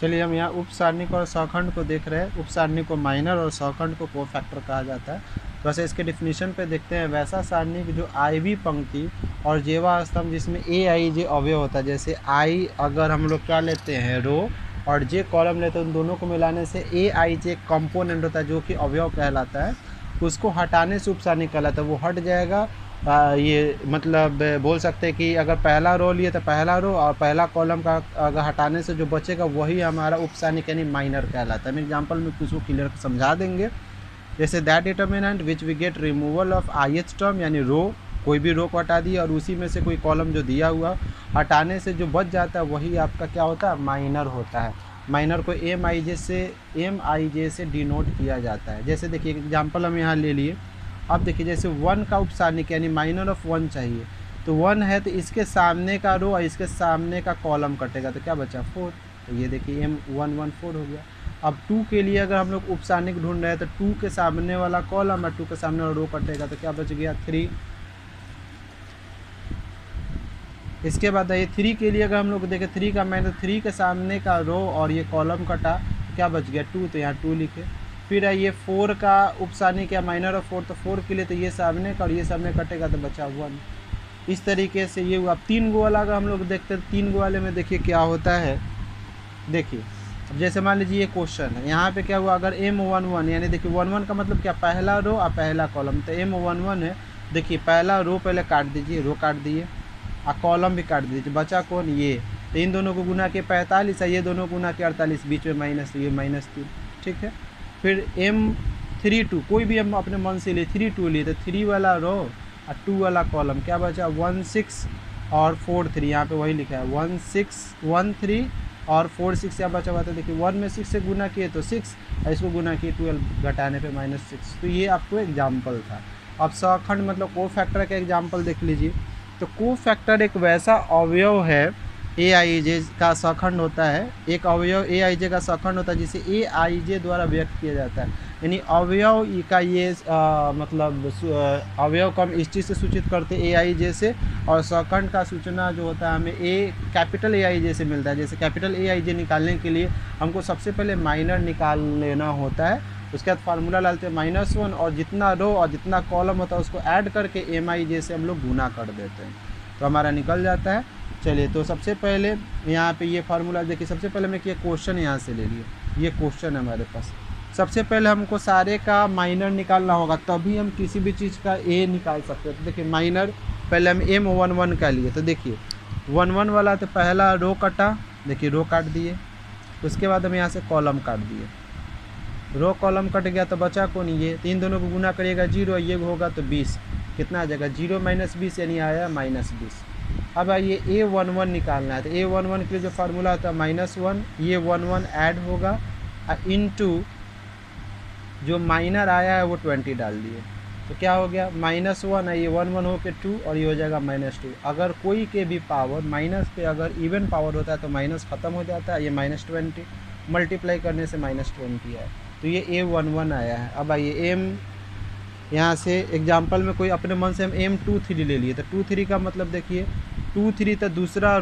चलिए हम यहाँ उप सारणी और सहखंड को देख रहे हैं। उप सारणी को माइनर और सहखंड को कोफैक्टर कहा जाता है। वैसे इसके डिफिनीशन पे देखते हैं। वैसा सारणी की जो आईवी पंक्ति और जेवा स्तंभ जिसमें ए आई जे अवयव होता है, जैसे आई अगर हम लोग क्या लेते हैं रो और जे कॉलम लेते हैं, उन दोनों को मिलाने से ए आई जे कंपोनेंट होता है जो कि अवयव कहलाता है। उसको हटाने से उप सारणी कहलाता है, वो हट जाएगा। ये मतलब बोल सकते हैं कि अगर पहला रो लिए तो पहला रो और पहला कॉलम का अगर हटाने से जो बचेगा वही हमारा उप सारणी यानी माइनर कहलाता है। हम एग्जांपल में कुछ को क्लियर समझा देंगे। जैसे that determinant which we get removal of ith term, यानी रो कोई भी रो को हटा दिया और उसी में से कोई कॉलम जो दिया हुआ हटाने से जो बच जाता है वही आपका क्या होता है, माइनर होता है। माइनर को एम आई जे से डिनोट किया जाता है। जैसे देखिए एग्जांपल हम यहाँ ले लिए। अब देखिए जैसे 1 का उप सारणी यानी माइनर ऑफ 1 चाहिए, तो 1 है तो इसके सामने का रो और इसके सामने का कॉलम कटेगा तो क्या बचा 4। तो ये देखिए M114 हो गया। अब 2 के लिए अगर हम लोग उप सारणी ढूंढ रहे हैं तो 2 के सामने वाला कॉलम और 2 के सामने वाला रो कटेगा तो क्या बच गया 3। इसके बाद ये 3 के लिए अगर हम लोग देखें 3 का माइनर 3 के सामने का रो और ये कॉलम कटा तो क्या बच गया 2, तो यहाँ 2 लिखे। फिर ये 4 का उप सारणी क्या माइनर ऑफ 4, तो 4 के लिए तो ये सामने का और ये सामने कटेगा तो बचा 1। इस तरीके से ये हुआ। 3 गो वाला अगर हम लोग देखते हैं 3 गो वाले में देखिए क्या होता है। देखिए अब जैसे मान लीजिए ये क्वेश्चन है, यहाँ पे क्या हुआ अगर M11 यानी देखिए 11 का मतलब क्या पहला रो और पहला कॉलम, तो M11 है। देखिए पहला रो पहले काट दीजिए, रो काट दिए और कॉलम भी काट दीजिए, बचा कौन ये। तो इन दोनों को गुना के 45 है, ये दोनों को गुना के 48, बीच में माइनस, तो ये -3। ठीक है। फिर M32 कोई भी हम अपने मन से लिए 32 लिए तो 3 वाला रो और 2 वाला कॉलम क्या बचा 16 और 43, यहाँ पे वही लिखा है 1613 और 46 क्या बचा हुआ था। देखिए 1 में 6 से गुना किए तो 6 और इसको गुना किए 12 घटाने पे -6। तो ये आपको एग्जाम्पल था। अब सहखंड मतलब को फैक्टर का एग्जाम्पल देख लीजिए। तो को फैक्टर एक वैसा अवयव है, ए आई जे का सहखंड होता है। एक अवयव ए आई जे का सहखंड होता है जिसे ए आई जे द्वारा व्यक्त किया जाता है। यानी अवयव का ये मतलब अवयव को हम इस चीज़ से सूचित करते हैं ए आई जे से, और सहखंड का सूचना जो होता है हमें कैपिटल ए आई जे से मिलता है। जैसे कैपिटल ए आई जे निकालने के लिए हमको सबसे पहले माइनर निकाल लेना होता है, उसके बाद फार्मूला डालते हैं -1 और जितना रो और जितना कॉलम होता है उसको ऐड करके एम आई जे से हम लोग गुना कर देते हैं तो हमारा निकल जाता है। चलिए तो सबसे पहले यहाँ पे ये फार्मूला देखिए। सबसे पहले मैं ये क्वेश्चन यहाँ से ले लिए, ये क्वेश्चन है हमारे पास। सबसे पहले हमको सारे का माइनर निकालना होगा तभी हम किसी भी चीज़ का ए निकाल सकते हैं। तो देखिए माइनर पहले हम M11 का लिए, तो देखिए 11 वाला तो पहला रो कटा, देखिए रो काट दिए। उसके बाद हम यहाँ से कॉलम काट दिए, रो कॉलम कट गया तो बचा कौन ये। तीन दोनों को गुना करिएगा 0, ये होगा तो 20, कितना आ जाएगा 0 - 20 यानी आया -20। अब ये A11 निकालना है तो A11 के लिए जो फार्मूला होता है -1, ये 11 ऐड होगा इनटू जो माइनर आया है वो 20 डाल दिए तो क्या हो गया -1 है, ये 1 हो के 2 और ये हो जाएगा -2। अगर कोई के भी पावर माइनस पे अगर इवन पावर होता है तो माइनस ख़त्म हो जाता है, ये -20 मल्टीप्लाई करने से -20 है तो ये A11 आया है। अब आइए M यहाँ से एग्जाम्पल में कोई अपने मन से हम M23 ले लिए तो 23 का मतलब देखिए 23 तो दूसरा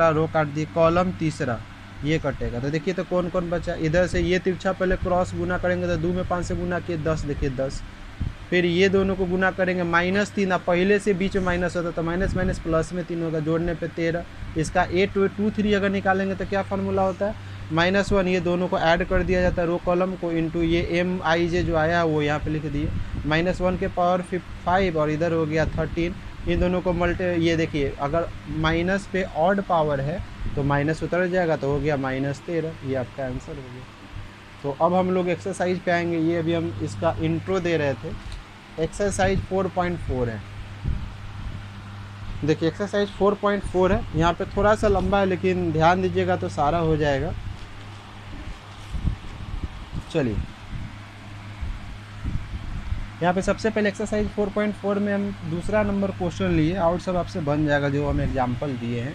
रो काट दिए, कॉलम तीसरा ये कटेगा तो देखिए तो कौन कौन बचा। इधर से ये तिरछा पहले क्रॉस गुना करेंगे तो 2 में 5 से गुना किए 10, देखिए 10। फिर ये दोनों को गुना करेंगे -3, अब पहले से बीच में माइनस होता तो माइनस माइनस प्लस में 3 होगा, जोड़ने पे 13। इसका 823 अगर निकालेंगे तो क्या फार्मूला होता है -1, ये दोनों को ऐड कर दिया जाता है रो कॉलम को इनटू ये एम आई जे जो आया है वो यहाँ पे लिख दिए -1 के पावर 5 और इधर हो गया 13। इन दोनों को ये देखिए अगर माइनस पे ऑड पावर है तो माइनस उतर जाएगा तो हो गया -13, ये आपका आंसर हो गया। तो अब हम लोग एक्सरसाइज पे आएंगे। ये अभी हम इसका इंट्रो दे रहे थे। एक्सरसाइज 4.4 है। देखिए एक्सरसाइज 4.4 है, यहाँ पे थोड़ा सा लंबा है लेकिन ध्यान दीजिएगा तो सारा हो जाएगा। चलिए यहाँ पे सबसे पहले एक्सरसाइज 4.4 में हम दूसरा नंबर क्वेश्चन लिए, आउट सब आपसे बन जाएगा जो हम एग्जाम्पल दिए हैं।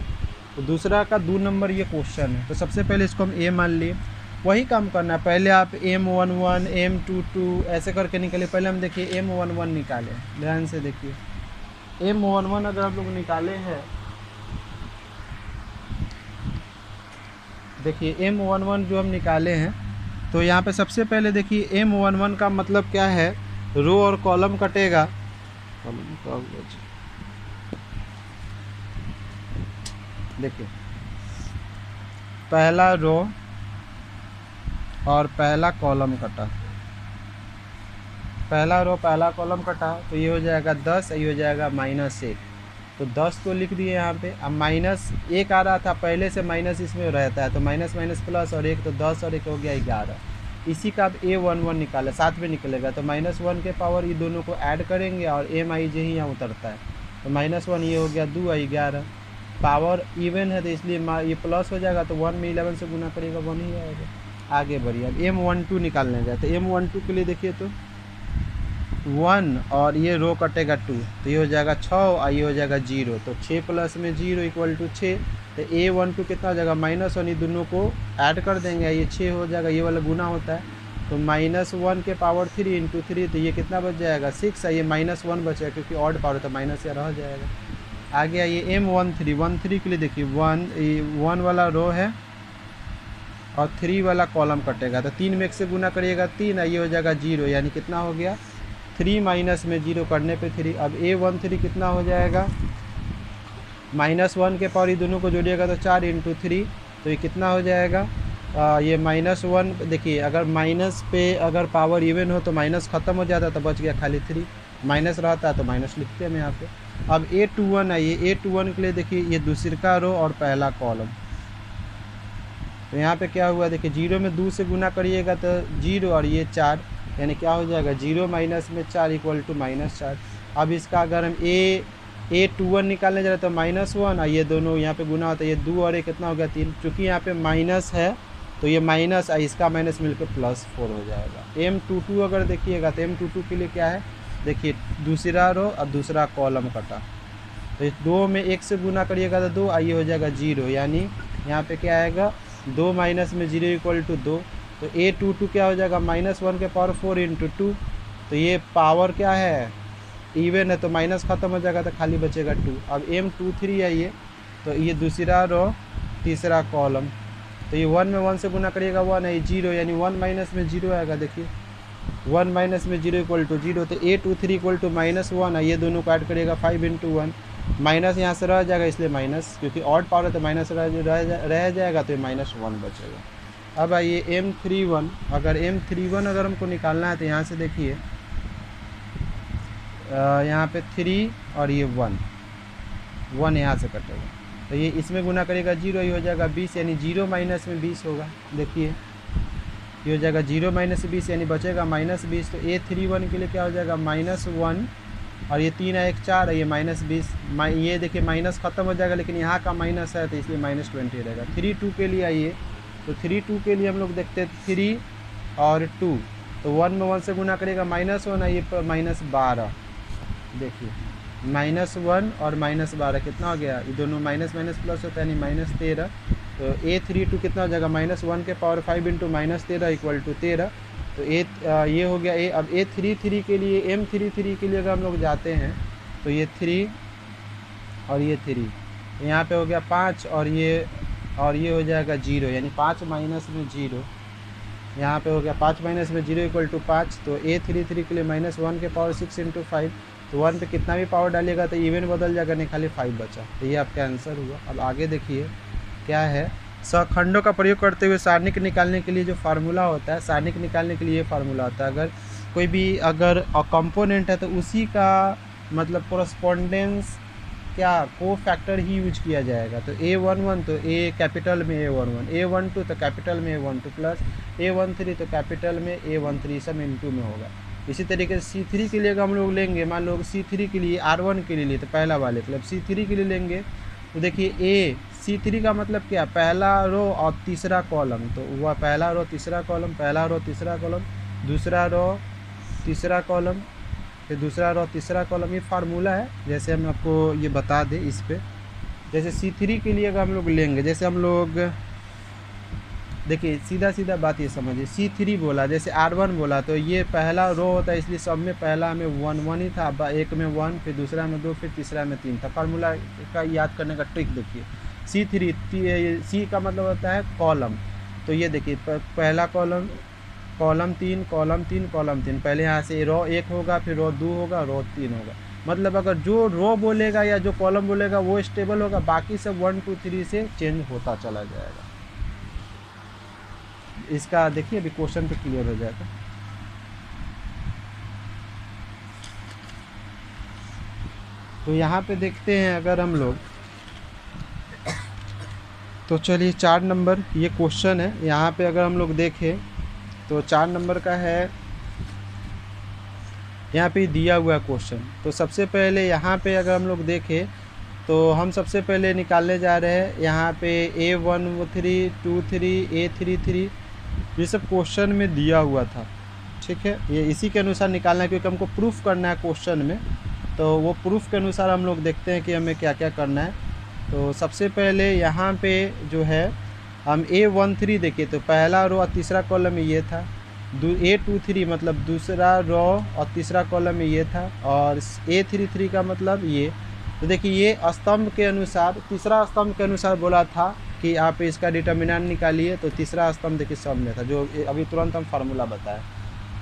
तो दूसरा का 2 नंबर ये क्वेश्चन है। तो सबसे पहले इसको हम ए मान लिए, वही काम करना है। पहले आप M11 M22 ऐसे करके निकालिए। पहले हम देखिए M11 निकाले, ध्यान से देखिए M11 अगर आप लोग निकाले हैं, देखिए M11 जो हम निकाले हैं, तो यहाँ पे सबसे पहले देखिए M11 का मतलब क्या है, रो और कॉलम कटेगा। कॉलम का हुआ जी, देखिए पहला रो और पहला कॉलम कटा, पहला रो पहला कॉलम कटा, तो ये हो जाएगा 10, ये हो जाएगा -1। तो 10 तो लिख दिए यहाँ पे। अब -1 आ रहा था पहले से, माइनस इसमें रहता है, तो माइनस माइनस प्लस और 1, तो 10 और 1 हो गया 11। इसी का अब A11 निकाला, साथ में निकलेगा, तो -1 के पावर ये दोनों को ऐड करेंगे और MIJ ही यहाँ उतरता है, तो -1 ये हो गया 2 आई 11। पावर इवन है तो इसलिए ये प्लस हो जाएगा, तो 1 में 11 से गुना करेगा 1 ही आएगा। आगे बढ़िए, अब M12 निकालने जाए, तो M12 के लिए देखिए तो 1 और ये रो कटेगा 2, तो ये हो जाएगा 6 और ये हो जाएगा 0, तो 6 प्लस में 0 इक्वल टू 6। तो A12 कितना हो जाएगा -1, ये दोनों को ऐड कर देंगे, ये 6 हो जाएगा, ये वाला गुना होता है, तो -1 के पावर 3 इंटू 3, तो ये कितना बच जाएगा 6, ये -1 बचेगा क्योंकि ऑड पावर तो माइनस या रह जाएगा। आगे आइए M13 के लिए देखिए 1 वाला रो है और 3 वाला कॉलम कटेगा, तो 3 में 1 से गुना करिएगा 3, ये हो जाएगा 0, यानी कितना हो गया 3 माइनस में 0 करने पे 3। अब A13 कितना हो जाएगा, -1 के पावर ये दोनों को जोड़िएगा तो 4 इंटू 3, तो ये कितना हो जाएगा ये -1। देखिए अगर माइनस पे अगर पावर इवन हो तो माइनस ख़त्म हो जाता, तो बच गया खाली 3, माइनस रहता है तो माइनस लिखते हैं हम यहाँ पे। अब A21 आइए, A21 के लिए देखिए ये दूसरा रो और पहला कॉलम, तो यहाँ पे क्या हुआ देखिए 0 में 2 से गुना करिएगा तो 0 और ये 4, यानी क्या हो जाएगा 0 माइनस में 4 इक्वल टू -4। अब इसका अगर हम A21 निकालने जा रहे तो -1 और ये दोनों यहाँ पे गुना होता है, ये 2 और 1 कितना हो गया 3, चूँकि यहाँ पे माइनस है तो ये माइनस इसका माइनस मिलकर +4 हो जाएगा। M22 अगर देखिएगा तो M22 के लिए क्या है, देखिए दूसरा रो और दूसरा कॉलम कटा, तो इस 2 में 1 से गुना करिएगा तो 2, ये हो जाएगा 0, यानी यहाँ पे क्या आएगा 2 माइनस में 0 इक्वल टू 2। तो A22 क्या हो जाएगा -1 के पावर 4 इंटू 2, तो ये पावर क्या है इवन है तो माइनस ख़त्म हो जाएगा, तो खाली बचेगा 2। अब M23 आइए, तो ये दूसरा रो तीसरा कॉलम, तो ये 1 में 1 से गुना करिएगा 1 है 0, यानी 1 माइनस में 0 आएगा। देखिए 1 माइनस में 0 इक्वल टू 0, तो A23 इक्वल टू -1 है, ये दोनों को ऐड करिएगा 5 इंटू 1, माइनस यहाँ से रह जाएगा इसलिए माइनस, क्योंकि ऑड पावर है तो माइनस रह जाएगा, तो ये -1 बचेगा। अब आइए M31, अगर M31 अगर हमको निकालना है तो यहाँ से देखिए यहाँ पे 3 और ये 1 यहाँ से कटेगा, तो ये इसमें गुना करेगा 0, ये हो जाएगा 20, यानी 0 माइनस में 20 होगा। देखिए ये हो जाएगा 0 माइनस 20, यानी बचेगा -20। तो A31 के लिए क्या हो जाएगा -1 और ये 3 है 1 4 है, ये -20, ये देखिए माइनस ख़त्म हो जाएगा, लेकिन यहाँ का माइनस है तो इसलिए -20 रहेगा। 32 के लिए आइए, तो 32 के लिए हम लोग देखते हैं 3 और 2, तो 1 में 1 से गुना करेगा -1 है, ये -12। देखिए -1 और -12 कितना हो गया, ये दोनों माइनस माइनस प्लस होता है, यानी -13। तो A32 कितना हो जाएगा -1 के पावर 5 इंटू -13 इक्वल टू 13, तो ये हो गया A। अब A33 के लिए M33 के लिए अगर हम लोग जाते हैं तो ये 3 और ये 3, यहाँ पे हो गया 5 और ये हो जाएगा 0, यानी 5 माइनस में 0, यहाँ पे हो गया 5 माइनस में 0 इक्वल टू 5। तो A33 के लिए -1 के पावर 6 इंटू 5, तो 1 पे कितना भी पावर डालिएगा तो इवन बदल जाएगा, नहीं खाली 5 बचा, तो ये आपका आंसर हुआ। अब आगे देखिए क्या है, सखंडों का प्रयोग करते हुए सारणिक निकालने के लिए जो फार्मूला होता है, सारणिक निकालने के लिए ये फार्मूला होता है, अगर कोई भी अगर कंपोनेंट है तो उसी का मतलब कोरस्पोंडेंस क्या कोफैक्टर ही यूज किया जाएगा। तो A11 तो A कैपिटल में A11, A12 तो कैपिटल में A12 प्लस A13 तो कैपिटल में A13, सब इंटू में होगा। इसी तरीके से C3 के लिए अगर हम लोग लेंगे, मान लो C3 के लिए R1 के लिए तो पहला वाले मतलब C3 के लिए लेंगे, तो देखिए C3 का मतलब क्या, पहला रो और तीसरा कॉलम, तो वह पहला रो तीसरा कॉलम, पहला रो तीसरा कॉलम, दूसरा रो तीसरा कॉलम, फिर दूसरा रो तीसरा कॉलम, ये फार्मूला है। जैसे हम आपको ये बता दें इस पे, जैसे C3 के लिए अगर हम लोग लेंगे, जैसे हम लोग देखिए सीधा सीधा बात ये समझिए, C3 बोला जैसे R1 बोला, तो ये पहला रो होता है, इसलिए सब में पहला में 1 ही था, एक में 1, फिर दूसरा में 2, फिर तीसरा में 3 था। फार्मूला का याद करने का ट्रिक देखिए, C3, सी का मतलब होता है कॉलम। तो ये देखिए पहला कॉलम, कॉलम 3, कॉलम 3, कॉलम 3, पहले यहाँ से रो 1 होगा, फिर रो 2 होगा, रो 3 होगा। मतलब अगर जो रो बोलेगा या जो कॉलम बोलेगा वो स्टेबल होगा, बाकी सब 1 2 3 से चेंज होता चला जाएगा। इसका देखिए अभी क्वेश्चन पे क्लियर हो जाएगा। तो यहाँ पे देखते हैं अगर हम लोग, तो चलिए 4 नंबर ये क्वेश्चन है। यहाँ पे अगर हम लोग देखें तो 4 नंबर का है, यहाँ पे दिया हुआ क्वेश्चन। तो सबसे पहले यहाँ पे अगर हम लोग देखें तो हम सबसे पहले निकालने जा रहे हैं यहाँ पे A13, 23, A33, ये सब क्वेश्चन में दिया हुआ था, ठीक है। ये इसी के अनुसार निकालना है क्योंकि हमको प्रूफ करना है क्वेश्चन में। तो वो प्रूफ के अनुसार हम लोग देखते हैं कि हमें क्या क्या करना है। तो सबसे पहले यहाँ पे जो है हम A13 देखिए, तो पहला रो और तीसरा कॉलम में ये था। A23 मतलब दूसरा रो और तीसरा कॉलम में ये था, और A33 का मतलब ये। तो देखिए ये स्तंभ के अनुसार, तीसरा स्तंभ के अनुसार बोला था कि आप इसका डिटर्मिनेंट निकालिए, तो तीसरा स्तंभ देखिए सब में था, जो अभी तुरंत हम फार्मूला बताएं।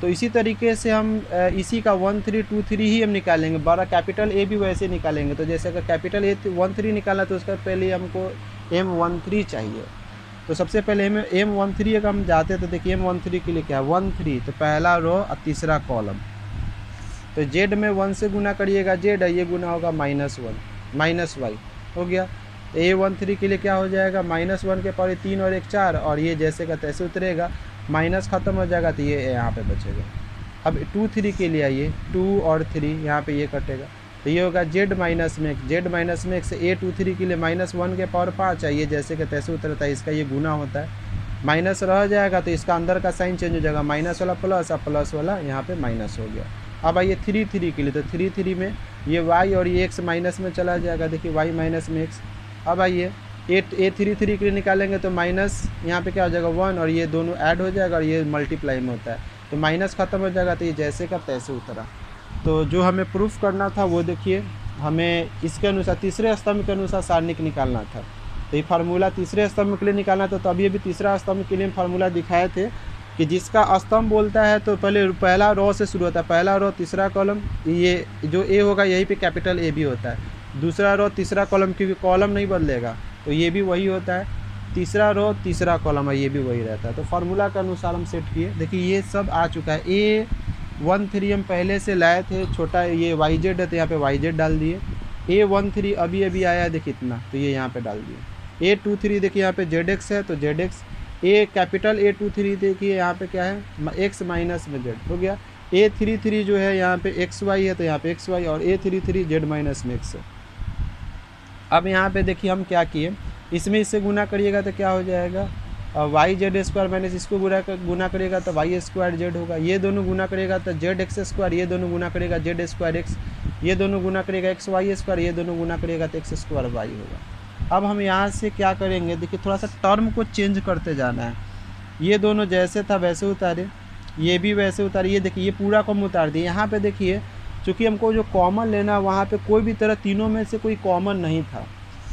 तो इसी तरीके से हम इसी का 1 3 2 3 ही हम निकालेंगे, बड़ा कैपिटल ए भी वैसे निकालेंगे। तो जैसे अगर कैपिटल A13 निकाला तो उसका पहले हमको M13 चाहिए। तो सबसे पहले हमें M13 अगर हम जाते तो देखिए M13 के लिए क्या है 1 3, तो पहला रो और तीसरा कॉलम। तो Z में 1 से गुना करिएगा Z, ये गुना होगा -1 माइनस y हो गया। तो A13 के लिए क्या हो जाएगा -1 के पावर 3 और 1 4, और ये जैसे का तैसे उतरेगा, माइनस ख़त्म हो जाएगा तो ये यहाँ पे बचेगा। अब 2 3 के लिए आइए, 2 और 3 यहाँ पे ये कटेगा, तो ये होगा Z माइनस में 1, Z माइनस में 1 से A23 के लिए -1 के पावर 5 है, ये जैसे कि तैसे उतरता है, इसका ये गुना होता है, माइनस रह जाएगा तो इसका अंदर का साइन चेंज हो जाएगा, माइनस वाला प्लस और प्लस वाला यहाँ पे माइनस हो गया। अब आइए 3 3 के लिए, तो 3 3 में ये y और ये x माइनस में चला जाएगा, देखिए y माइनस में x। अब आइए A33 के लिए निकालेंगे तो माइनस यहाँ पे क्या हो जाएगा 1, और ये दोनों ऐड हो जाएगा और ये मल्टीप्लाई में होता है, तो माइनस ख़त्म हो जाएगा, तो ये जैसे का तैसे उतरा। तो जो हमें प्रूफ करना था वो देखिए, हमें इसके अनुसार तीसरे स्तंभ के अनुसार सारणिक निकालना था। तो ये फार्मूला तीसरे स्तंभ के लिए निकालना था। तो अभी अभी तीसरा स्तंभ के लिए फार्मूला दिखाए थे कि जिसका स्तंभ बोलता है तो पहले पहला रो से शुरू होता है, पहला रो तीसरा कॉलम, ये जो ए होगा यहीं पे कैपिटल ए भी होता है, दूसरा रो तीसरा कॉलम, क्योंकि कॉलम नहीं बदलेगा तो ये भी वही होता है, तीसरा रो तीसरा कॉलम है ये भी वही रहता है। तो फार्मूला के अनुसार हम सेट किए, देखिए ये सब आ चुका है। A13 हम पहले से लाए थे, छोटा ये YZ है तो यहाँ पे YZ डाल दिए। A13 अभी अभी आया है देखिए इतना, तो ये यहाँ पे डाल दिए। A23 देखिए यहाँ पे ZX है तो ZX, ए कैपिटल A23 देखिए यहाँ पे क्या है x माइनस में z हो गया। A33 जो है यहाँ पे XY है तो यहाँ पे XY, और A33 Z माइनस में x है। अब यहाँ पे देखिए हम क्या किए, इसमें इससे गुना करिएगा तो क्या हो जाएगा YZ² माइनस इसको गुना करिएगा तो Y² होगा, ये दोनों गुना करिएगा तो ZX², ये दोनों गुना करिएगा Z²X, ये दोनों गुना करिएगा XY², ये दोनों गुना करिएगा तो X²Y होगा। अब हम यहाँ से क्या करेंगे, देखिए थोड़ा सा टर्म को चेंज करते जाना है। ये दोनों जैसे था वैसे उतारे, ये भी वैसे उतारे, ये देखिए ये पूरा को हम उतार दिए। यहाँ पे देखिए चूँकि हमको जो कॉमन लेना, वहाँ पे कोई भी तरह तीनों में से कोई कॉमन नहीं था,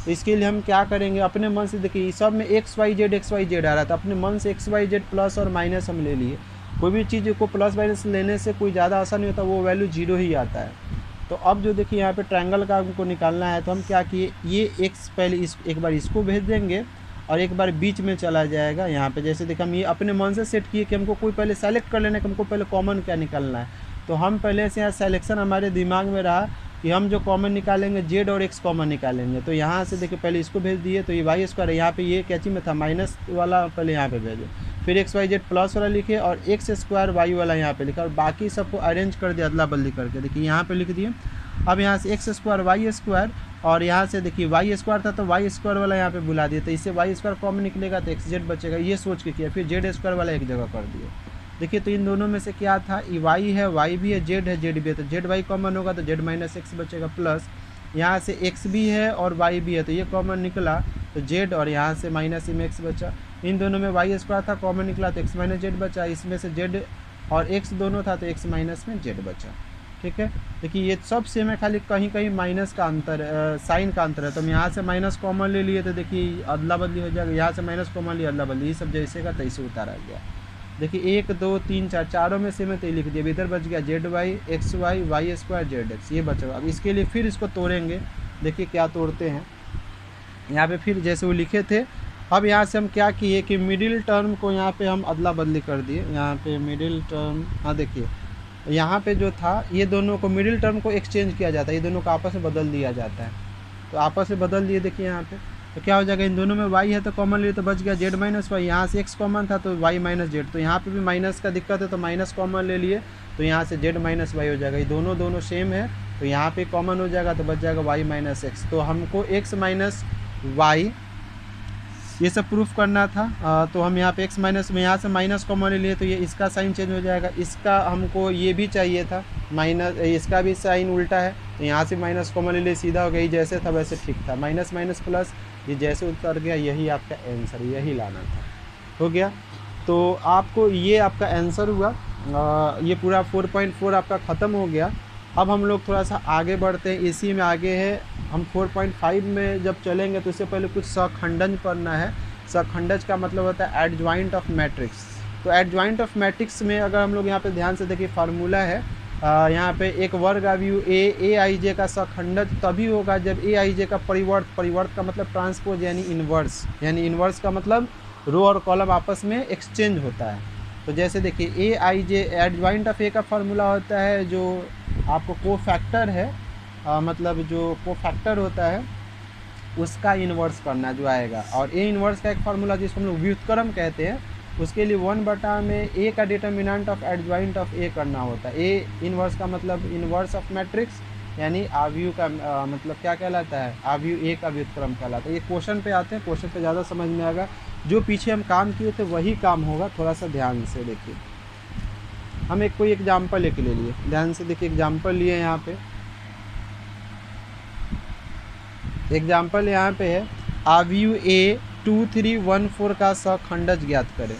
तो इसके लिए हम क्या करेंगे, अपने मन से देखिए सब में XYZ आ रहा था, अपने मन से XYZ प्लस और माइनस हम ले लिए। कोई भी चीज़ को प्लस माइनस लेने से कोई ज़्यादा आसान नहीं होता, वो वैल्यू 0 ही आता है। तो अब जो देखिए यहाँ पे ट्रायंगल का हमको निकालना है, तो हम क्या किए, ये x पहले एक बार इसको भेज देंगे और एक बार बीच में चला जाएगा यहाँ पे। जैसे देखिए हम ये अपने मन से सेट किए कि हमको कोई पहले सेलेक्ट कर लेना है कि हमको पहले कॉमन क्या निकालना है। तो हम पहले से यहाँ सेलेक्शन हमारे दिमाग में रहा कि हम जो कॉमन निकालेंगे Z और X कॉमन निकालेंगे। तो यहाँ से देखिए पहले इसको भेज दिए, तो ये Y² है, यहाँ पे ये कैची में था माइनस वाला पहले यहाँ पे भेजे, फिर XYZ प्लस वाला लिखे और X² Y वाला यहाँ पे लिखा, और बाकी सबको अरेंज कर दिया अदला बदली करके। देखिए यहाँ पे लिख दिए। अब यहाँ से X² Y² और यहाँ से देखिए Y² था तो Y² वाला यहाँ पे बुला दिए, तो इससे Y² कॉमन निकलेगा तो XZ बचेगा, ये सोच के किया। फिर Z² वाला एक जगह कर दिए। देखिए तो इन दोनों में से क्या था, Y है, Y भी है, Z है, Z भी है, तो ZY कॉमन होगा तो Z माइनस X बचेगा, प्लस यहाँ से X भी है और Y भी है तो ये कॉमन निकला तो Z, और यहाँ से माइनस में X बचा। इन दोनों में Y² था कॉमन निकला तो X माइनस Z बचा, इसमें से Z और X दोनों था तो X माइनस में Z बचा। ठीक है। देखिए ये सब सेम है, खाली कहीं कहीं माइनस का अंतर, साइन का अंतर है। तो हम यहाँ से माइनस कॉमन ले लिए तो देखिए अदला बदली हो जाएगा, यहाँ से माइनस कॉमन लिए अदला बदली, ये सब जैसे का तैसे उतारा गया। देखिए 1 2 3 4 चारों में सेम है तो ये लिख दिया। इधर बच गया Z Y X Y Y square Z X, ये बचा। अब इसके लिए फिर इसको तोड़ेंगे, देखिए क्या तोड़ते हैं। यहाँ पे फिर जैसे वो लिखे थे, अब यहाँ से हम क्या किए कि मिडिल टर्म को यहाँ पे हम अदला बदली कर दिए। यहाँ पे मिडिल टर्म, हाँ देखिए यहाँ पे जो था ये दोनों को, मिडिल टर्म को एक्सचेंज किया जाता है, ये दोनों को आपस में बदल दिया जाता है। तो आपस में बदल दिए, देखिए यहाँ पे तो क्या हो जाएगा, इन दोनों में y है तो कॉमन लिए तो बच गया जेड माइनस वाई। यहाँ से x कॉमन था तो y माइनस जेड, तो यहाँ पे भी माइनस का दिक्कत है तो माइनस कॉमन ले लिए तो यहाँ से जेड माइनस वाई हो जाएगा। ये दोनों सेम है तो यहाँ पे कॉमन हो जाएगा तो बच जाएगा y माइनस एक्स। तो हमको x माइनस वाई ये सब प्रूफ करना था। तो हम यहाँ पे x माइनस में यहाँ से माइनस कॉमन ले लिए तो ये इसका साइन चेंज हो जाएगा। इसका हमको ये भी चाहिए था माइनस, इसका भी साइन उल्टा है तो यहाँ से माइनस कॉमन ले लिए, सीधा हो गया। जैसे था वैसे ठीक था, माइनस माइनस प्लस, ये जैसे उतर गया यही आपका आंसर, यही लाना था, हो गया। तो आपको ये आपका आंसर हुआ। ये पूरा 4.4 आपका ख़त्म हो गया। अब हम लोग थोड़ा सा आगे बढ़ते हैं, इसी में आगे है हम 4.5 में जब चलेंगे तो इससे पहले कुछ सहखंडन पढ़ना है। सहखंडज का मतलब होता है एडजॉइंट ऑफ मैट्रिक्स। तो एडजॉइंट ऑफ मैट्रिक्स में अगर हम लोग यहाँ पे ध्यान से देखिए फार्मूला है, यहाँ पे एक वर्ग अवयव ए आई जे का सहखंडज तभी होगा जब ए आई जे का परिवर्त का मतलब ट्रांसपोज यानी इन्वर्स का मतलब रो और कॉलम आपस में एक्सचेंज होता है। तो जैसे देखिए ए आई जे, एडजॉइंट ऑफ ए का फार्मूला होता है जो आपको कोफैक्टर है, मतलब जो कोफैक्टर होता है उसका इन्वर्स करना जो आएगा। और ए इन्वर्स का एक फार्मूला जिसको हम लोग व्युत्क्रम कहते हैं, उसके लिए 1/में ए का डिटर्मिनेंट ऑफ एडजॉइंट ऑफ ए करना होता है। ए इन्वर्स का मतलब इन्वर्स ऑफ मैट्रिक्स यानी आव्यूह का मतलब क्या कहलाता है, आव्यूह ए का व्युत्क्रम कहलाता है। ये क्वेश्चन पे आते हैं, क्वेश्चन पे ज़्यादा समझ में आएगा। जो पीछे हम काम किए थे वही काम होगा, थोड़ा सा ध्यान से देखिए। हम एक कोई एग्जाम्पल लेके ले लिए, ध्यान से देखिए। एग्जाम्पल लिए यहाँ पे, एग्जाम्पल यहाँ पे है आव्यूह ए 2 3 1 4 का सहखंडज ज्ञात करें।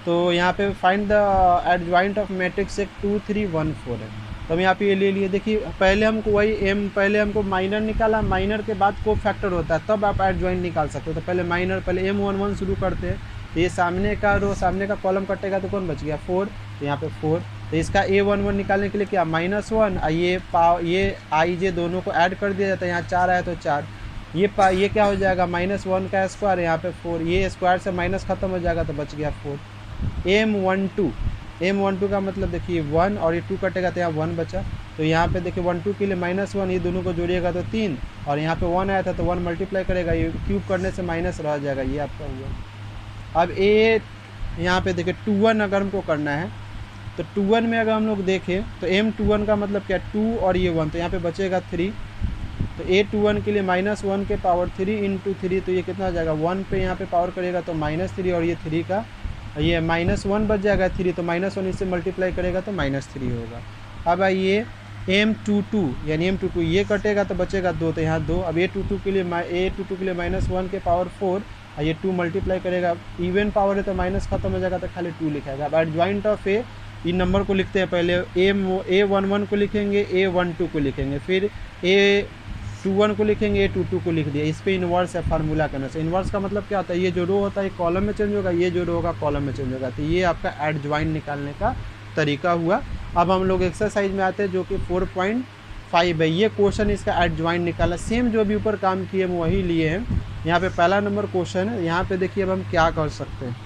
तो यहाँ पे find the adjoint of matrix एक 2 3 1 4 है। तो हम यहाँ पे ये ले लिए। देखिए पहले हमको वही एम, पहले हमको माइनर निकाला, माइनर के बाद को फैक्टर होता है तब आप एडजॉइंट निकाल सकते हो। तो पहले माइनर, पहले M11 शुरू करते हैं। तो ये सामने का रो, सामने का कॉलम कटेगा तो कौन बच गया 4, तो यहाँ पे 4। तो इसका A11 निकालने के लिए क्या -1, ये आई जे दोनों को ऐड कर दिया जाता है। यहाँ 4 आया तो 4, ये क्या हो जाएगा -1 का स्क्वायर, यहाँ पे 4, ये स्क्वायर से माइनस खत्म हो जाएगा तो बच गया 4। M12 का मतलब देखिए 1 और ये 2 कटेगा तो यहाँ 1 बचा। तो यहाँ पे देखिए 1 2 के लिए -1, ये दोनों को जोड़िएगा तो 3, और यहाँ पे 1 आया था तो 1 मल्टीप्लाई करेगा, ये क्यूब करने से माइनस रह जाएगा, ये आपका हुआ। अब ए यहाँ पे देखिए 2 1 अगर हमको करना है तो 2 1 में अगर हम लोग देखें तो M21 का मतलब क्या, 2 और ये 1, तो यहाँ पे बचेगा 3। तो A21 के लिए -1 के पावर 3 × 3, तो ये कितना हो जाएगा 1 पे यहाँ पे पावर करेगा तो -3, और ये 3 का ये -1 बच जाएगा 3, तो -1 इससे मल्टीप्लाई करेगा तो -3 होगा। अब आइए M22 यानी M22 ये कटेगा तो बचेगा 2, तो यहाँ 2। अब A22 के लिए -1 के पावर 4, और ये 2 मल्टीप्लाई करेगा, इवन पावर है तो माइनस खत्म हो जाएगा तो खाली 2 लिखेगा। अब adjoint of A, in number को लिखते हैं, पहले A11 को लिखेंगे, A12 को लिखेंगे, फिर A21 को लिखेंगे, A22 को लिख दिया। इस पे इन्वर्स है फार्मूला करने से। इन्वर्स का मतलब क्या होता है, ये जो रो होता है कॉलम में चेंज होगा, ये जो रो होगा कॉलम में चेंज होगा। तो ये आपका एडजॉइंट निकालने का तरीका हुआ। अब हम लोग एक्सरसाइज में आते हैं जो कि 4.5 है। ये क्वेश्चन इसका एडजॉइंट निकाला, सेम जो अभी ऊपर काम किए हम वही लिए हैं। यहाँ पे पहला नंबर क्वेश्चन है। यहाँ पे देखिए अब हम क्या कर सकते हैं।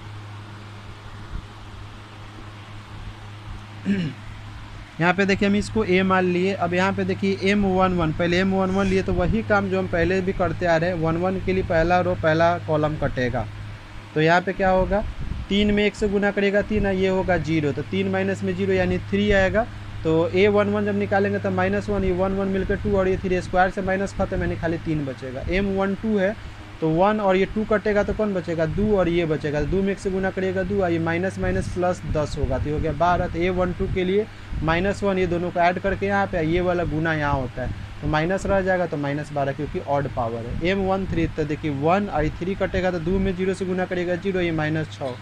यहाँ पे देखिए हम इसको A मान लिए। अब यहाँ पे देखिए M11, पहले M11 लिए तो वही काम जो हम पहले भी करते आ रहे हैं। 11 के लिए पहला रो पहला कॉलम कटेगा, तो यहाँ पे क्या होगा, 3 में 1 से गुना करेगा 3, ये होगा 0, तो 3 माइनस में 0 यानी 3 आएगा। तो A11 जब निकालेंगे तो -1, ये 1 1 मिलकर 2, और ये 3 स्क्वायर से माइनस खत्म यानी खाली 3 बचेगा। M12 है तो 1 और ये 2 कटेगा तो कौन बचेगा 2, और ये बचेगा 2 में 1 से गुना करेगा 2, ये माइनस प्लस 10 होगा, तो ये हो गया 12। तो A12 के लिए -1 ये दोनों को ऐड करके यहाँ पे ये वाला गुना यहाँ होता है तो माइनस रह जाएगा तो -12 क्योंकि ऑड पावर है। M13 तो देखिए 1 और 3 कटेगा तो 2 में 0 से गुना करेगा 0, ये -6,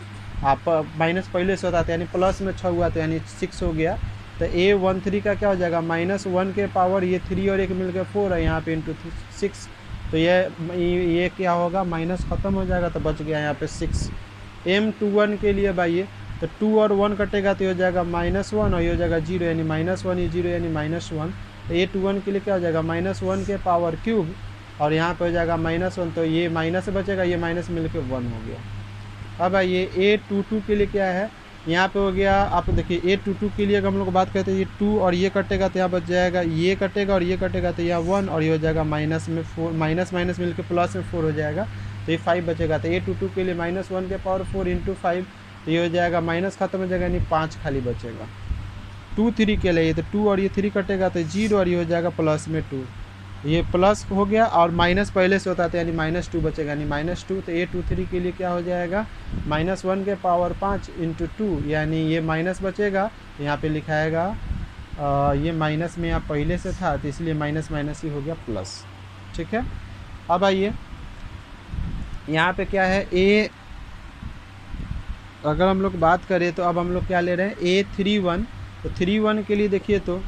आप माइनस पहले से होता था यानी प्लस में 6 हुआ तो यानी 6 हो गया। तो A13 का क्या हो जाएगा -1 के पावर ये 3 और 1 मिलकर 4 है यहाँ पे इंटू 6, तो ये क्या होगा माइनस ख़त्म हो जाएगा तो बच गया यहाँ पे 6। M21 के लिए भाई तो 2 और 1 कटेगा तो ये हो जाएगा -1 और ये हो जाएगा 0 यानी -1 ये 0 यानी -1। तो A21 के लिए क्या हो जाएगा -1 के पावर क्यूब और यहाँ पे हो जाएगा -1, तो ये माइनस बचेगा, ये माइनस मिलकर 1 हो गया। अब ये A22 के लिए क्या है, यहाँ पे हो गया आप देखिए A22 के लिए अगर हम लोग बात करते हैं ये 2 और ये कटेगा तो यहाँ बच जाएगा, ये कटेगा और ये कटेगा तो यहाँ 1 और ये हो जाएगा माइनस में 4, माइनस माइनस मिलकर प्लस में 4 हो जाएगा तो ये 5 बचेगा। तो A22 के लिए -1 के पावर 4 इंटू 5 तो ये हो जाएगा माइनस खत्म हो जाएगा यानी 5 खाली बचेगा। 2-3 के लिए तो 2 और ये 3 कटेगा तो 0 और ये हो जाएगा प्लस में 2, ये प्लस हो गया और माइनस पहले से होता था यानी -2 बचेगा यानी -2। तो A23 के लिए क्या हो जाएगा -1 के पावर 5 इंटू 2 यानी ये माइनस बचेगा, यहाँ पे लिखाएगा ये माइनस में यहाँ पहले से था तो इसलिए माइनस माइनस ही हो गया प्लस। ठीक है, अब आइए यहाँ पे क्या है A, अगर हम लोग बात करें तो अब हम लोग क्या ले रहे हैं A31, तो 31 के लिए देखिए तो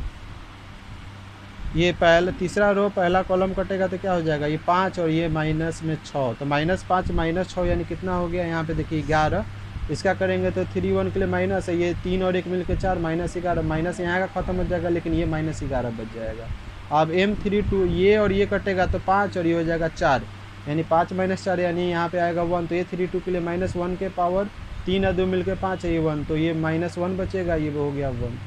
ये पहला तीसरा रो पहला कॉलम कटेगा तो क्या हो जाएगा ये 5 और ये माइनस में 6, तो -5 -6 यानी कितना हो गया यहाँ पे देखिए 11। इसका करेंगे तो 31 के लिए माइनस है, ये 3 और 1 मिलकर 4 -11, माइनस यहाँ का ख़त्म हो जाएगा लेकिन ये -11 बच जाएगा। अब M32 ये और ये कटेगा तो 5 और ये हो जाएगा 4 यानी 5 - 4 यानी यहाँ पे आएगा 1, तो ये A32 के लिए -1 के पावर 3 और 2 मिलकर 5 है ये 1, तो ये -1 बचेगा, ये हो गया 1।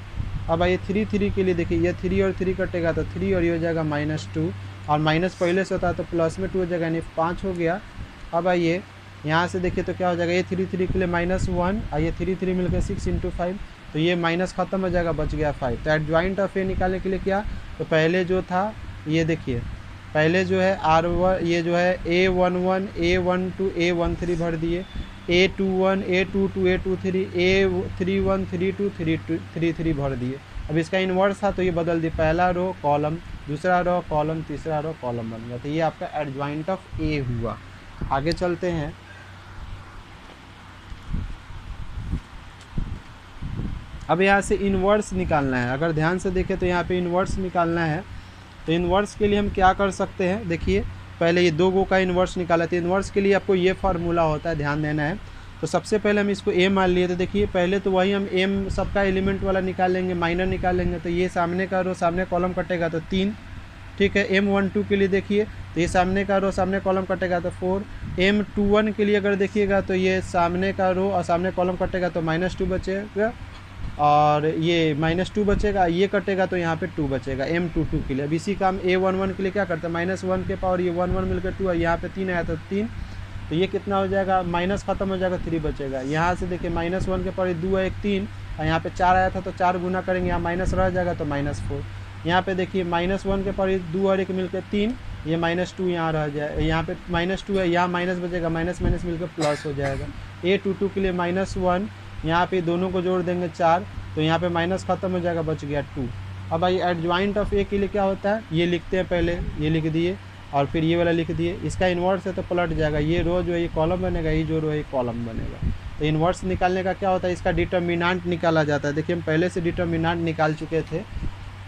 अब आइए 3 के लिए देखिए ये 3 और 3 कटेगा तो 3 और ये हो जाएगा -2 और माइनस पहले से होता है तो प्लस में 2 हो जाएगा यानी 5 हो गया। अब आइए यहाँ से देखिए तो क्या हो जाएगा ये 3 के लिए -1 और ये 3 मिलकर 6 इंटू 5 तो ये माइनस ख़त्म हो जाएगा, बच गया 5। तो एडजॉइंट ऑफ ए निकालने के लिए क्या, तो पहले जो था ये देखिए पहले जो है R1 ये जो है A11 A12 A13 भर दिए, A21 A22 A23 A31 32 33 भर दिए। अब इसका इन्वर्स था तो ये बदल दिए, पहला रो कॉलम दूसरा रो कॉलम तीसरा रो कॉलम बन गया, तो ये आपका एडजॉइंट ऑफ ए हुआ। आगे चलते हैं, अब यहाँ से इन्वर्स निकालना है। अगर ध्यान से देखें तो यहाँ पे इन्वर्स निकालना है, तो इन्वर्स के लिए हम क्या कर सकते हैं, देखिए पहले ये 2 गो का इन्वर्स निकाला था। इन्वर्स के लिए आपको ये फार्मूला होता है, ध्यान देना है। तो सबसे पहले हम इसको ए मान लिए, तो देखिए पहले तो वही हम एम सबका एलिमेंट वाला निकालेंगे, माइनर निकालेंगे, तो ये सामने का रो सामने कॉलम कटेगा तो 3, ठीक है। M12 के लिए देखिए तो ये सामने का रो सामने कॉलम कटेगा तो 4। M21 के लिए अगर देखिएगा तो ये सामने का रो और सामने कॉलम कटेगा तो -2 बचेगा और ये -2 बचेगा, ये कटेगा तो यहाँ पे 2 बचेगा M22 के लिए। अब इसी का हम A11 के लिए क्या करते हैं, -1 के पावर ये 1 1 मिलकर 2 है, यहाँ पे 3 आया तो 3, तो ये कितना हो जाएगा माइनस ख़त्म हो जाएगा 3 बचेगा। यहाँ से देखिए -1 के पावर 2 है 1 3 और यहाँ पे 4 आया था तो 4 गुना करेंगे, यहाँ माइनस रह जाएगा तो -4। यहाँ पे देखिए -1 के पावर 2 और 1 मिलकर 3, ये -2 यहाँ रह जाए, यहाँ पे -2 है, यहाँ माइनस बचेगा, माइनस माइनस मिलकर प्लस हो जाएगा। A22 के लिए -1, यहाँ पे दोनों को जोड़ देंगे 4, तो यहाँ पे माइनस ख़त्म हो जाएगा, बच गया 2। अब आइए एडजॉइंट ऑफ ए के लिए क्या होता है, ये लिखते हैं, पहले ये लिख दिए और फिर ये वाला लिख दिए, इसका इन्वर्स है तो पलट जाएगा, ये रो जो है ये कॉलम बनेगा, ये जो रो है ये कॉलम बनेगा। तो इन्वर्स निकालने का क्या होता है, इसका डिटर्मिनेंट निकाला जाता है। देखिए हम पहले से डिटर्मिनेंट निकाल चुके थे,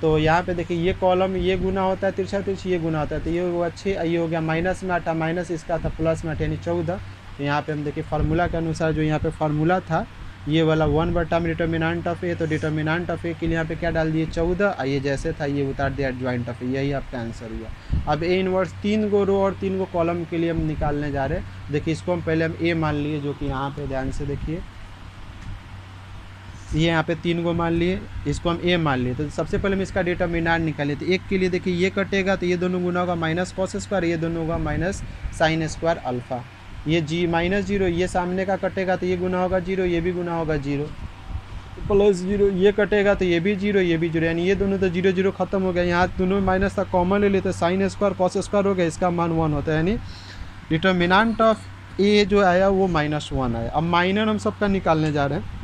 तो यहाँ पे देखिए ये कॉलम ये गुना होता है, तिरछा तिरछी ये गुना होता है, तो ये हुआ 6, ये हो गया माइनस में 8, माइनस इसका था प्लस में 8 यानी 14। तो यहाँ पे हम देखिए फार्मूला के अनुसार जो यहाँ पे फार्मूला था ये वाला 1/, में डिटर्मिनेंट ऑफ ए, तो डिटर्मिनेंट ऑफ ए के लिए यहाँ पे क्या डाल दिए 14, ये जैसे था ये उतार दिया एडजॉइंट ऑफ ए, यही आपका आंसर हुआ। अब ए इन्वर्स 3 गो रो और 3 गो कॉलम के लिए हम निकालने जा रहे हैं। देखिए इसको हम पहले हम ए मान लिए, जो कि यहाँ पे ध्यान से देखिए ये यहाँ पे 3 गो मान लिए, इसको हम ए मान लिए। तो सबसे पहले हम इसका डिटर्मिनेंट निकाले, तो 1 के लिए देखिए ये कटेगा तो ये दोनों गुना होगा -cos², ये दोनों होगा -sin² अल्फ़ा, ये -0, ये सामने का कटेगा तो ये गुना होगा 0, ये भी गुना होगा 0, +0, ये कटेगा तो ये भी 0, ये भी 0, यानी ये दोनों तो 0 0 खत्म हो गया। यहाँ दोनों में माइनस था, कॉमन ले लेते, sin² cos² हो गया, इसका मान 1 होता है, यानी डिटर्मिनेंट ऑफ ए जो आया वो -1 आया। अब माइनर हम सबका निकालने जा रहे हैं,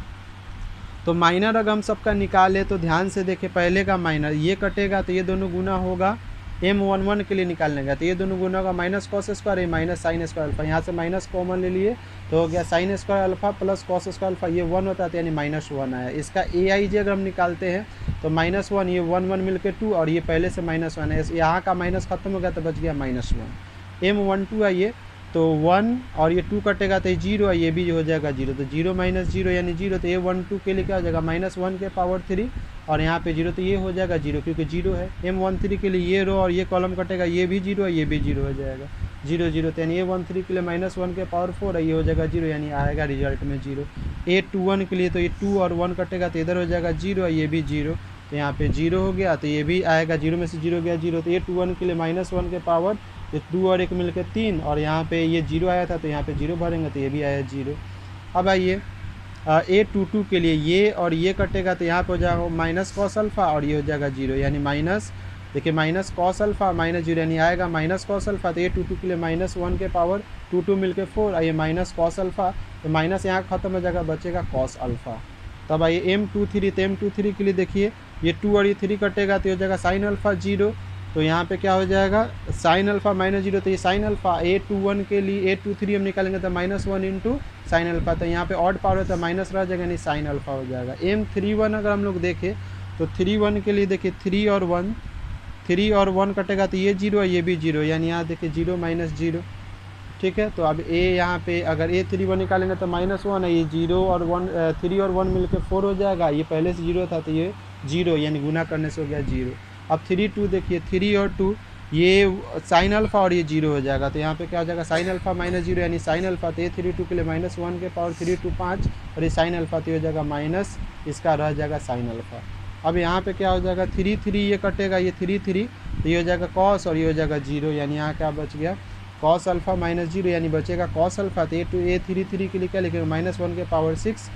तो माइनर अगर हम सबका निकाले तो ध्यान से देखें, पहले का माइनर ये कटेगा तो ये दोनों गुना होगा M11 के लिए निकालने का, तो ये दोनों गुना का माइनस कॉस स्क्वायर, ये माइनस साइन स्क्वायर अल्फा, यहाँ से माइनस कॉमन ले लिए तो हो गया sine square alpha plus cos square alpha, ये 1 होता है यानी -1 आया। इसका AIJ अगर हम निकालते हैं तो -1, ये 1 1 मिलकर 2 और ये पहले से -1 है, यहाँ का माइनस खत्म हो गया तो बच गया -1। M12 आइए तो 1 और ये 2 कटेगा तो ये 0 है, ये भी हो जाएगा 0, तो 0 - 0 यानी 0, तो ये 1 2 के लिए क्या हो जाएगा -1 के पावर 3 और यहाँ पे 0, तो ये हो जाएगा 0 क्योंकि 0 है। M13 के लिए ये रो और ये कॉलम कटेगा, ये भी 0 है, ये भी 0 हो जाएगा, 0 0, तो यानी ये 13 के लिए -1 के पावर 4 है, ये हो जाएगा 0 यानी आएगा रिजल्ट में 0। A21 के लिए तो ये 2 और 1 कटेगा तो इधर हो जाएगा 0 है, ये भी 0, तो यहाँ पे 0 हो गया, तो ये भी आएगा 0 में से 0 गया 0, तो A21 के लिए -1 के पावर ये 2 और 1 मिलकर 3 और यहाँ पे ये 0 आया था तो यहाँ पे 0 भरेंगे तो ये भी आया 0। अब आइए A22 के लिए ये और ये कटेगा तो यहाँ पे हो जाएगा माइनस कॉस अल्फा और ये हो जाएगा 0 यानी माइनस, देखिए माइनस कॉस अल्फा -0 यानी आएगा माइनस कॉस अल्फा, तो A22 के लिए -1 के पावर 2 2 मिलकर 4 आइए माइनस कॉस अल्फा, तो माइनस यहाँ खत्म हो जाएगा, बचेगा कॉस अल्फा। तब आइए M23, तो M23 के लिए देखिए ये 2 और ये 3 कटेगा तो हो जाएगा साइन अल्फा 0, तो यहाँ पे क्या हो जाएगा साइन अल्फा -0, तो ये साइन अल्फा A21 के लिए A23 हम निकालेंगे तो -1 इंटू साइन अल्फा, तो यहाँ पे ऑड पावर होता है माइनस रह जाएगा यानी साइन अल्फा हो जाएगा। M31 अगर हम लोग देखें तो 31 के लिए देखिए 3 और 1 कटेगा तो ये 0 है, ये भी 0 यानी यहाँ देखिए 0 - 0, ठीक है। तो अब A यहाँ पे अगर A31 निकालेंगे तो -1 है, ये 0 और 1 3 और 1 मिलकर 4 हो जाएगा, ये पहले से 0 था तो ये 0 यानी गुना करने से हो गया 0। अब 3 2 देखिए 3 और 2 ये साइन अल्फा और ये 0 हो जाएगा, तो यहाँ पे क्या हो जाएगा साइन अल्फा -0 यानी साइन अल्फा, तो ये 3 2 के लिए -1 के पावर 3 2 5 और ये साइन अल्फा, तो हो जाएगा माइनस, इसका रह जाएगा साइन अल्फा। अब यहाँ पे क्या हो जाएगा 3 3 ये कटेगा, ये 3 3 तो ये हो जाएगा कॉस और ये हो जाएगा 0 यानी यहाँ क्या बच गया कॉस अल्फा -0 यानी बचेगा कॉस अल्फा, तो A33 के लिए क्या लिखेंगे -1 के पावर 6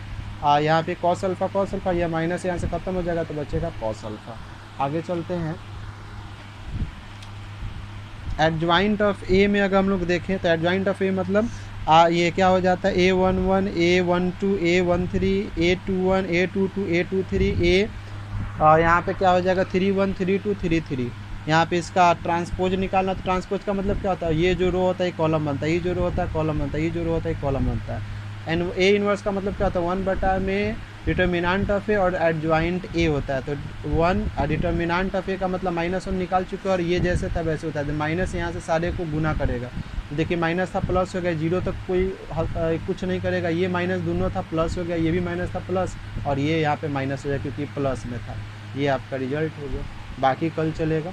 यहाँ पे कॉस अल्फा या माइनस यहाँ से खत्म हो जाएगा तो बचेगा कॉस अल्फा। आगे चलते हैं, एडजॉइंट ऑफ ए में अगर हम लोग देखें तो एडजॉइंट ऑफ ए मतलब ये क्या हो जाता है A11 A12 A13 A21 A22 A23 A और यहाँ पे क्या हो जाएगा 31 32 33, यहाँ पे इसका ट्रांसपोज निकालना, तो ट्रांसपोज का मतलब क्या होता है ये जो रो होता है कॉलम बनता है, ये जो रो होता है कॉलम बनता है, ये जो रो होता है कॉलम बनता है। एंड A इनवर्स का मतलब क्या होता है 1 में डिटर्मिनेंट ऑफ ए और एडजॉइंट ए होता है, तो 1 डिटर्मिनेंट ऑफ ए का मतलब -1 निकाल चुके और ये जैसे था वैसे होता है, तो माइनस यहाँ से सारे को गुना करेगा, देखिए माइनस था प्लस हो गया, 0 तक कोई कुछ नहीं करेगा, ये माइनस दोनों था प्लस हो गया, ये भी माइनस था प्लस और ये यहाँ पे माइनस हो गया क्योंकि प्लस में था, ये आपका रिजल्ट हो गया। बाकी कल चलेगा।